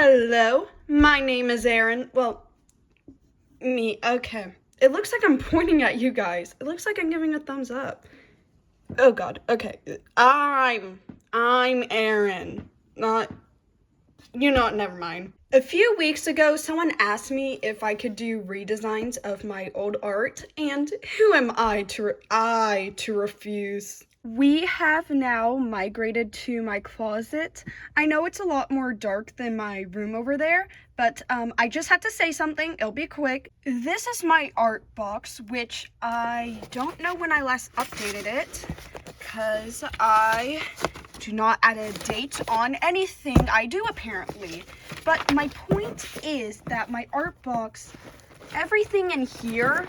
Hello, my name is Aaron. Well, me, okay. It looks like I'm pointing at you guys. It looks like I'm giving a thumbs up. Oh god, okay. I'm Aaron. Never mind. A few weeks ago, someone asked me if I could do redesigns of my old art, and who am I to refuse? We have now migrated to my closet. I know it's a lot more dark than my room over there, but I just had to say something. It'll be quick. This is my art box, which I don't know when I last updated it, because I do not add a date on anything I do apparently. But my point is that my art box, everything in here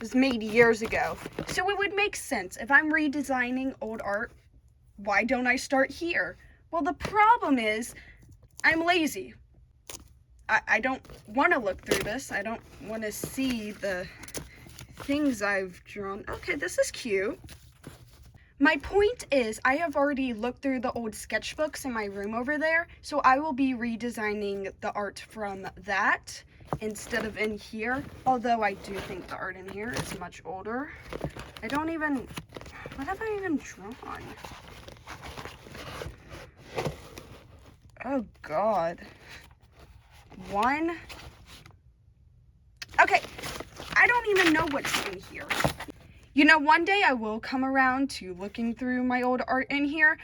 was made years ago. So it would make sense. If I'm redesigning old art, why don't I start here? Well, the problem is I'm lazy. I don't want to look through this. I don't want to see the things I've drawn. Okay, this is cute. My point is, I have already looked through the old sketchbooks in my room over there, so I will be redesigning the art from that instead of in here, although I do think the art in here is much older. What have I even drawn? Oh god. Okay, I don't even know what's in here. You know, one day I will come around to looking through my old art in here,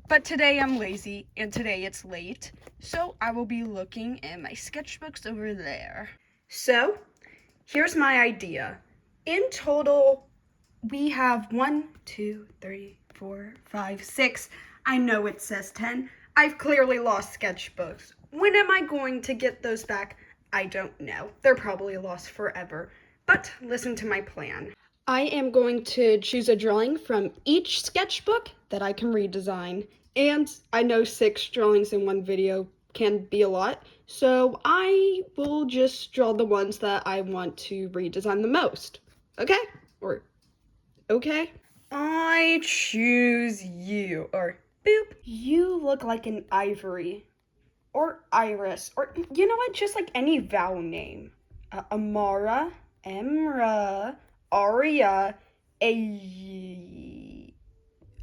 but today I'm lazy, and today it's late, so I will be looking in my sketchbooks over there. So, here's my idea. In total, we have 1, 2, 3, 4, 5, 6. I know it says 10. I've clearly lost sketchbooks. When am I going to get those back? I don't know. They're probably lost forever. But listen to my plan. I am going to choose a drawing from each sketchbook that I can redesign. And I know 6 drawings in one video can be a lot, so I will just draw the ones that I want to redesign the most. Okay? Okay? I choose you, or boop. You look like an Ivory, or Iris, or you know what, just like any vowel name. Amara, Emra, Aria,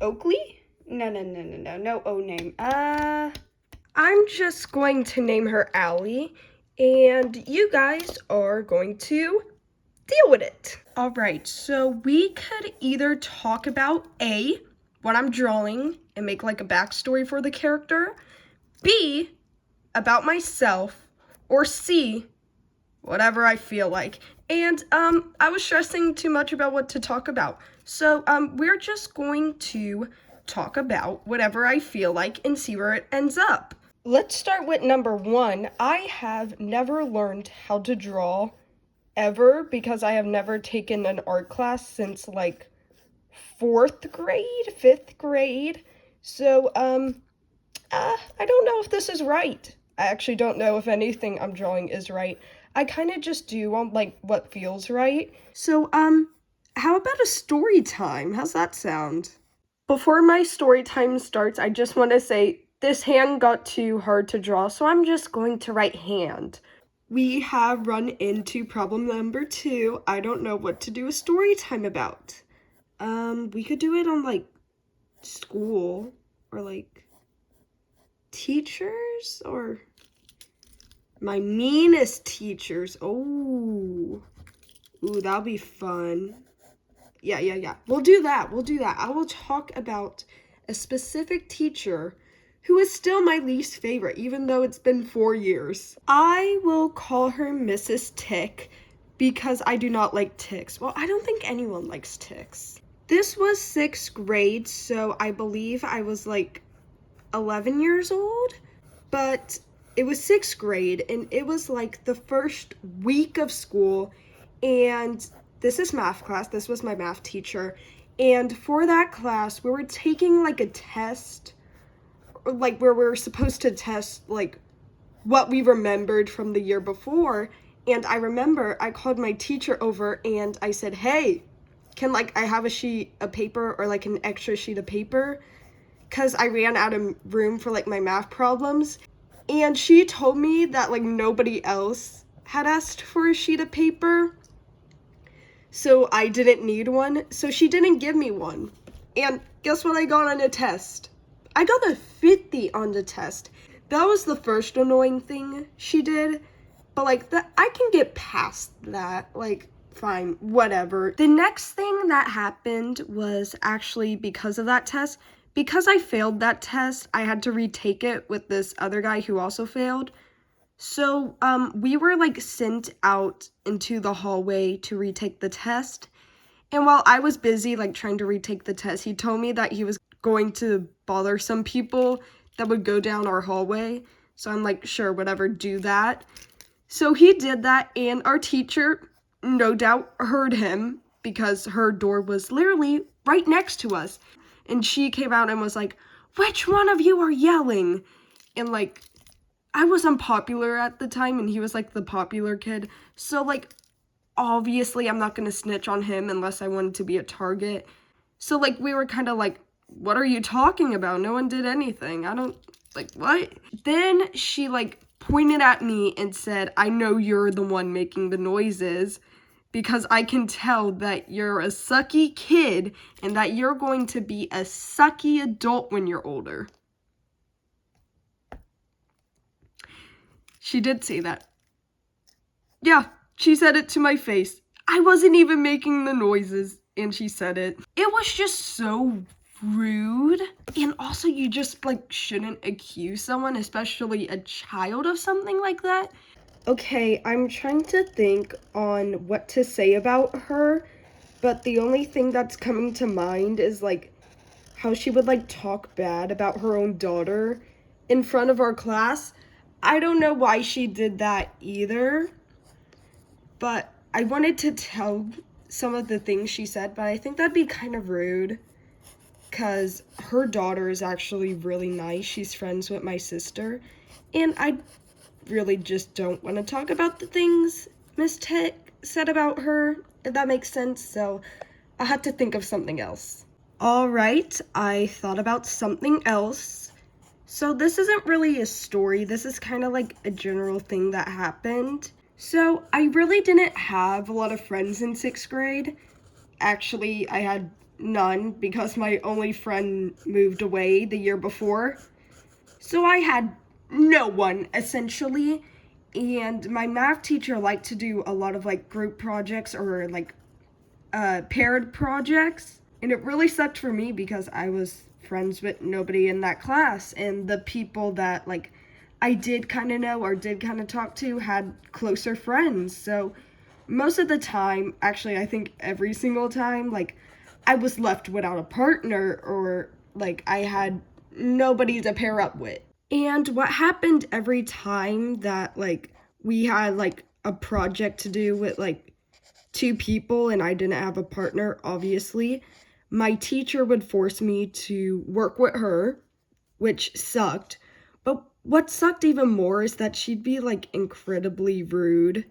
Oakley? No O name. I'm just going to name her Allie, and you guys are going to deal with it. All right, so we could either talk about A, what I'm drawing, and make like a backstory for the character, B, about myself, or C, whatever I feel like. And I was stressing too much about what to talk about. So we're just going to talk about whatever I feel like and see where it ends up. Let's start with number 1. I have never learned how to draw ever because I have never taken an art class since like 4th grade, 5th grade. So I don't know if this is right. I actually don't know if anything I'm drawing is right. I kind of just do on like what feels right. So how about a story time? How's that sound? Before my story time starts, I just want to say this hand got too hard to draw, so I'm just going to write hand. We have run into problem number 2. I don't know what to do a story time about. We could do it on like school or like teachers or my meanest teachers. Ooh, that'll be fun. Yeah. We'll do that. I will talk about a specific teacher who is still my least favorite, even though it's been 4 years. I will call her Mrs. Tick because I do not like ticks. Well, I don't think anyone likes ticks. This was 6th grade, so I believe I was like 11 years old, but it was 6th grade, and it was like the first week of school, and this is math class. This was my math teacher, and for that class, we were taking like a test, like where we were supposed to test like what we remembered from the year before, and I remember I called my teacher over, and I said, hey, can like I have a sheet of paper or like an extra sheet of paper? Because I ran out of room for like my math problems. And she told me that like nobody else had asked for a sheet of paper, so I didn't need one, so she didn't give me one. And guess what I got on the test? I got a 50 on the test. That was the first annoying thing she did, but like that, I can get past that, like fine, whatever. The next thing that happened was actually because of that test. Because I failed that test, I had to retake it with this other guy who also failed. So, we were like sent out into the hallway to retake the test. And while I was busy like trying to retake the test, he told me that he was going to bother some people that would go down our hallway. So I'm like, sure, whatever, do that. So he did that, and our teacher no doubt heard him because her door was literally right next to us. And she came out and was like, which one of you are yelling? And like, I was unpopular at the time, and he was like the popular kid. So like, obviously I'm not gonna snitch on him unless I wanted to be a target. So like, we were kind of like, what are you talking about? No one did anything. I don't, like, what? Then she like pointed at me and said, I know you're the one making the noises because I can tell that you're a sucky kid and that you're going to be a sucky adult when you're older. She did say that. Yeah, she said it to my face. I wasn't even making the noises, and she said it. It was just so rude. And also, you just like shouldn't accuse someone, especially a child, of something like that. Okay, I'm trying to think on what to say about her, but the only thing that's coming to mind is like how she would like talk bad about her own daughter in front of our class. I don't know why she did that either, but I wanted to tell some of the things she said, but I think that'd be kind of rude because her daughter is actually really nice. She's friends with my sister, and I really just don't want to talk about the things Miss Tech said about her, if that makes sense, so I had to think of something else. All right, I thought about something else. So this isn't really a story, this is kind of like a general thing that happened. So I really didn't have a lot of friends in 6th grade. Actually, I had none because my only friend moved away the year before. So I had no one, essentially. And my math teacher liked to do a lot of like group projects or like paired projects. And it really sucked for me because I was friends with nobody in that class. And the people that like I did kind of know or did kind of talk to had closer friends. So most of the time, actually, I think every single time, like I was left without a partner or like I had nobody to pair up with. And what happened every time that like we had like a project to do with like 2 people and I didn't have a partner, obviously, my teacher would force me to work with her, which sucked. But what sucked even more is that she'd be like incredibly rude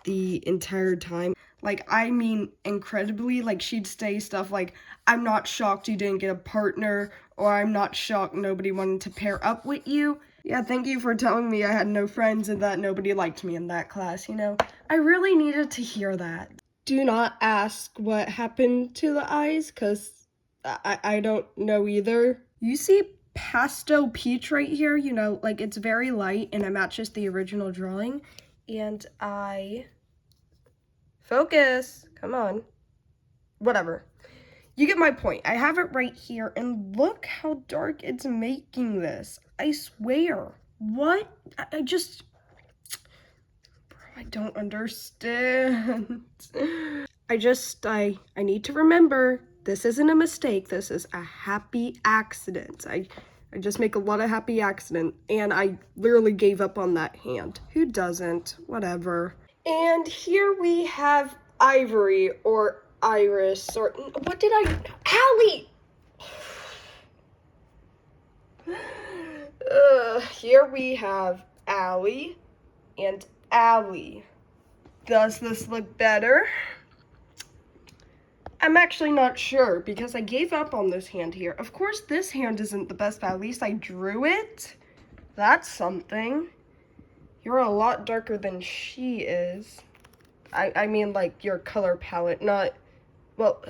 the entire time. Like, I mean, incredibly, like, she'd say stuff like, I'm not shocked you didn't get a partner, or I'm not shocked nobody wanted to pair up with you. Yeah, thank you for telling me I had no friends and that nobody liked me in that class, you know? I really needed to hear that. Do not ask what happened to the eyes, because I don't know either. You see pastel peach right here, you know, like, it's very light, and it matches the original drawing, and Focus. Come on. Whatever. You get my point. I have it right here, and look how dark it's making this. I swear. What? I just... Bro, I don't understand. I need to remember, this isn't a mistake. This is a happy accident. I just make a lot of happy accidents, and I literally gave up on that hand. Who doesn't? Whatever. And here we have Ivory, or Iris, or what did I... Allie! Here we have Allie and Allie. Does this look better? I'm actually not sure because I gave up on this hand here. Of course, this hand isn't the best, but at least I drew it. That's something. You're a lot darker than she is. I mean, like, your color palette, not... Well,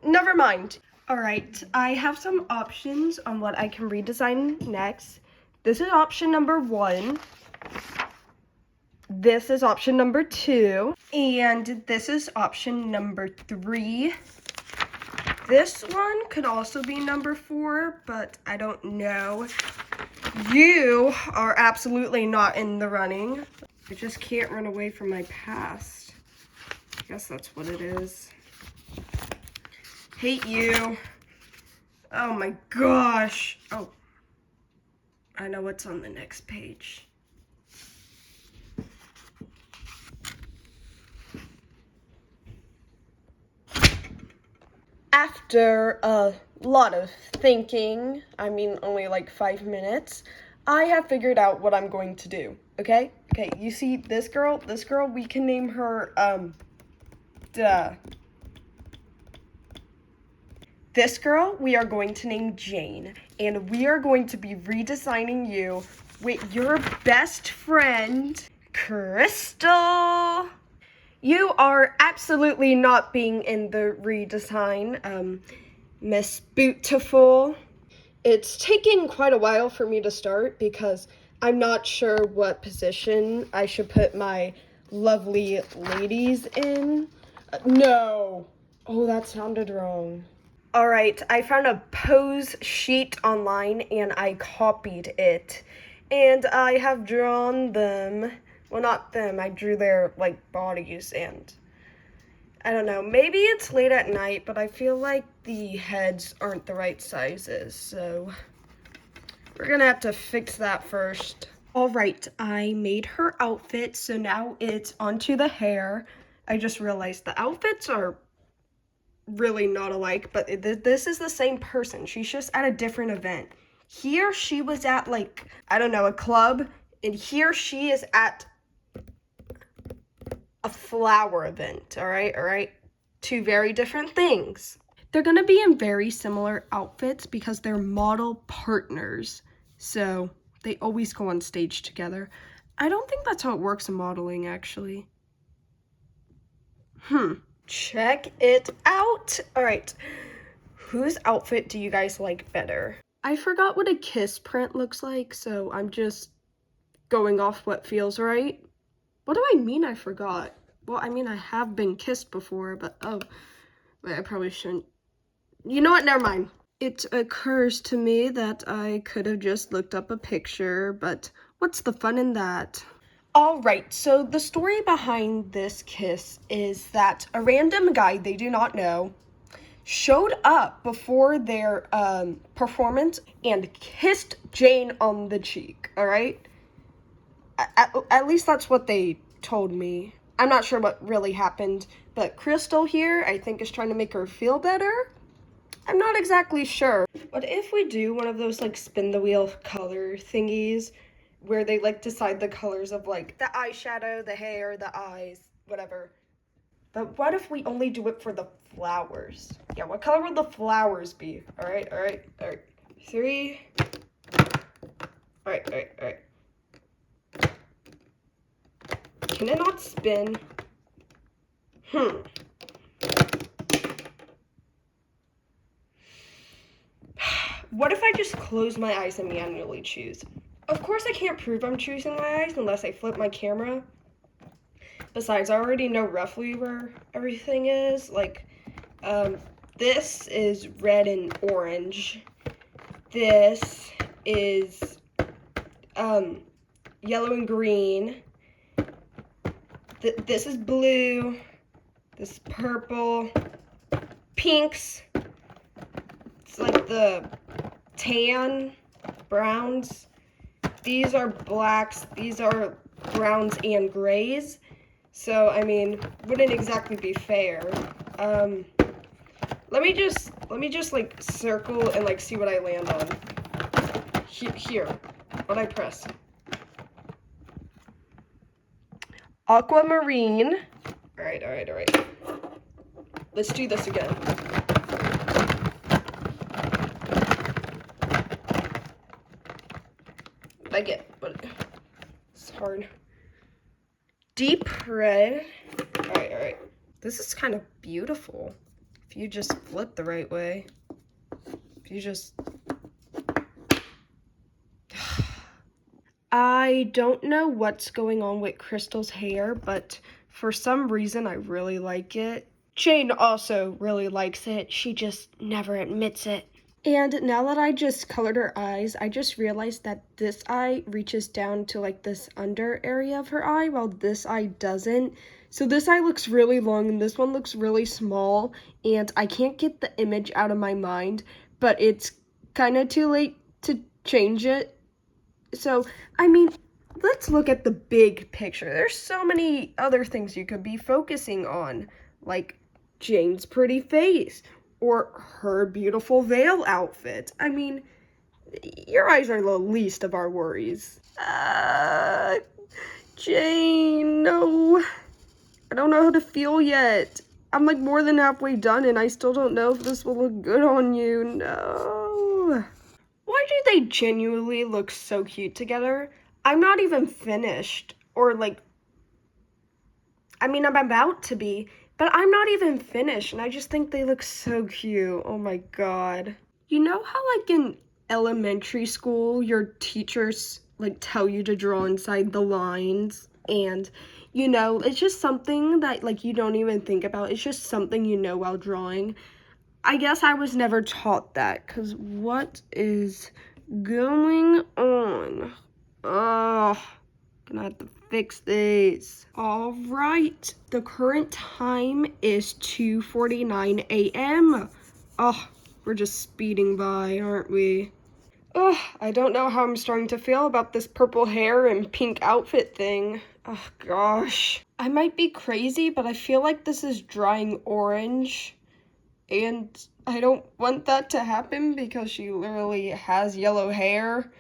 never mind. All right, I have some options on what I can redesign next. This is option number 1. This is option number 2. And this is option number 3. This one could also be number 4, but I don't know. You are absolutely not in the running. I just can't run away from my past. I guess that's what it is. Hate you. Oh my gosh. Oh, I know what's on the next page. After a lot of thinking, I mean only like 5 minutes, I have figured out what I'm going to do, okay? Okay, you see this girl, we can name her, This girl, we are going to name Jane, and we are going to be redesigning you with your best friend, Crystal. You are absolutely not being in the redesign, Miss Beautiful. It's taking quite a while for me to start because I'm not sure what position I should put my lovely ladies in. No. Oh, that sounded wrong. All right, I found a pose sheet online and I copied it. And I have drawn them. Well, not them. I drew their, like, bodies and... I don't know. Maybe it's late at night, but I feel like the heads aren't the right sizes, so we're gonna have to fix that first. All right, I made her outfit, so now it's onto the hair. I just realized the outfits are really not alike, but this is the same person. She's just at a different event. Here she was at, like, I don't know, a club, and here she is at a flower event, all right? 2 very different things. They're gonna be in very similar outfits because they're model partners, so they always go on stage together. I don't think that's how it works in modeling, actually. Check it out. All right, whose outfit do you guys like better? I forgot what a kiss print looks like, so I'm just going off what feels right. What do I mean I forgot? Well, I mean, I have been kissed before, but oh, wait, I probably shouldn't. You know what? Never mind. It occurs to me that I could have just looked up a picture, but what's the fun in that? All right, so the story behind this kiss is that a random guy they do not know showed up before their performance and kissed Jane on the cheek, all right? At least that's what they told me. I'm not sure what really happened, but Crystal here, I think, is trying to make her feel better. I'm not exactly sure. What if we do one of those, like, spin the wheel color thingies where they, like, decide the colors of, like, the eyeshadow, the hair, the eyes, whatever. But what if we only do it for the flowers? Yeah, what color would the flowers be? All right. 3. All right. Can it not spin? What if I just close my eyes and manually choose? Of course I can't prove I'm choosing my eyes unless I flip my camera. Besides, I already know roughly where everything is. Like, this is red and orange. This is, yellow and green. This is blue. This is purple. Pinks. It's like the tan, browns. These are blacks. These are browns and grays. So, I mean, wouldn't exactly be fair. Let me just like circle and like see what I land on. Here, what I press. Aquamarine. All right. Let's do this again. I get, but it's hard. Deep red. All right. This is kind of beautiful. If you just flip the right way. If you just... I don't know what's going on with Crystal's hair, but for some reason I really like it. Jane also really likes it. She just never admits it. And now that I just colored her eyes, I just realized that this eye reaches down to like this under area of her eye, while this eye doesn't. So this eye looks really long and this one looks really small, and I can't get the image out of my mind, but it's kind of too late to change it. So, I mean, let's look at the big picture. There's so many other things you could be focusing on, like Jane's pretty face, or her beautiful veil outfit. I mean, your eyes are the least of our worries. Jane, no. I don't know how to feel yet. I'm like more than halfway done and I still don't know if this will look good on you. No. Why do they genuinely look so cute together? I'm not even finished. Or like, I mean, I'm about to be. But I'm not even finished, and I just think they look so cute. Oh my god. You know how, like, in elementary school, your teachers, like, tell you to draw inside the lines? And, you know, it's just something that, like, you don't even think about. It's just something you know while drawing. I guess I was never taught that, because what is going on? Ugh. Gonna have to fix this. All right, the current time is 2:49 a.m. Oh, we're just speeding by, aren't we? Oh, I don't know how I'm starting to feel about this purple hair and pink outfit thing. Oh gosh. I might be crazy, but I feel like this is drying orange. And I don't want that to happen because she literally has yellow hair.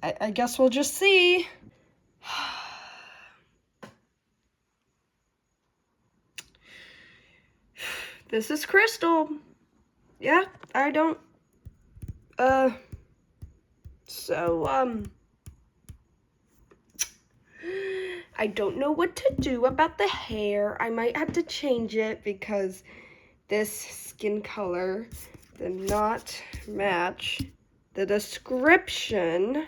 I guess we'll just see. This is Crystal. Yeah, I don't, I don't know what to do about the hair. I might have to change it because this skin color did not match the description.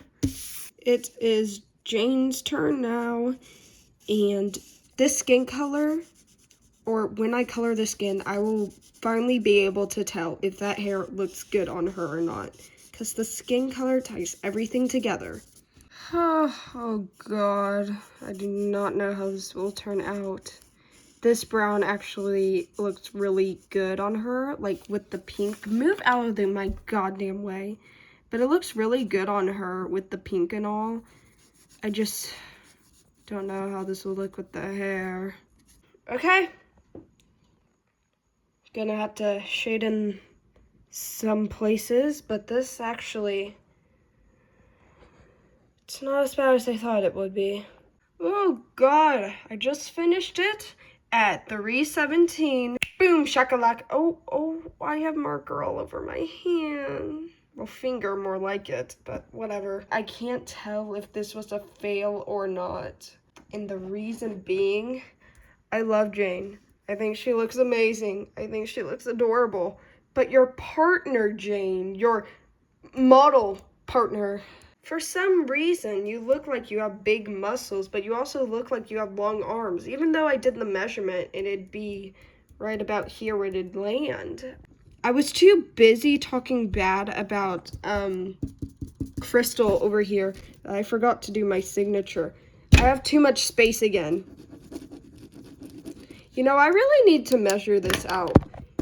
It is Jane's turn now, and this skin color, or when I color the skin, I will finally be able to tell if that hair looks good on her or not, because the skin color ties everything together. Oh god, I do not know how this will turn out. This brown actually looks really good on her, like with the pink. Move out of my goddamn way. But it looks really good on her with the pink and all. I just don't know how this will look with the hair. Okay. Gonna have to shade in some places, but this actually, it's not as bad as I thought it would be. Oh god, I just finished it at 3:17. Boom, shakalaka. Oh, I have marker all over my hand. Well, finger more like it, but whatever. I can't tell if this was a fail or not. And the reason being, I love Jane. I think she looks amazing. I think she looks adorable. But your partner, Jane, your model partner, for some reason, you look like you have big muscles, but you also look like you have long arms. Even though I did the measurement, it'd be right about here where it'd land. I was too busy talking bad about Crystal over here that I forgot to do my signature. I have too much space again. You know, I really need to measure this out.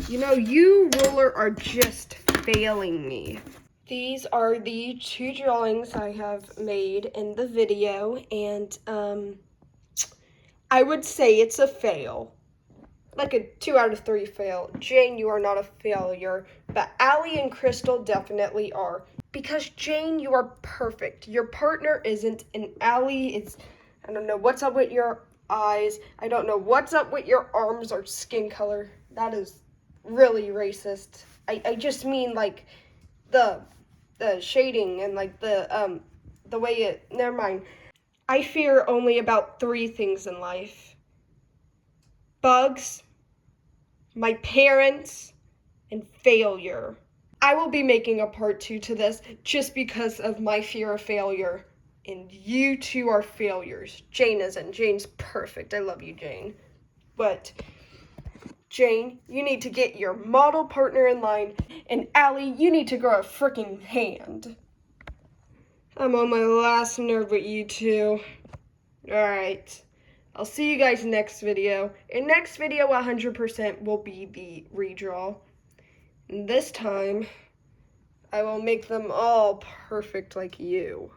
You know, you, ruler, are just failing me. These are the 2 drawings I have made in the video, and I would say it's a fail. Like a 2 out of 3 fail. Jane, you are not a failure, but Allie and Crystal definitely are. Because Jane, you are perfect. Your partner isn't, and Allie is, I don't know what's up with your eyes. I don't know what's up with your arms or skin color. That is really racist. I just mean like the shading and like the never mind. I fear only about 3 things in life: bugs, my parents, and failure. I will be making a part 2 to this just because of my fear of failure. And you two are failures. Jane isn't. Jane's perfect. I love you, Jane. But Jane, you need to get your model partner in line. And Allie, you need to grow a freaking hand. I'm on my last nerve with you two. Alright. I'll see you guys next video. And next video 100% will be the redraw. And this time, I will make them all perfect like you.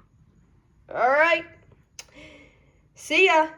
Alright. See ya.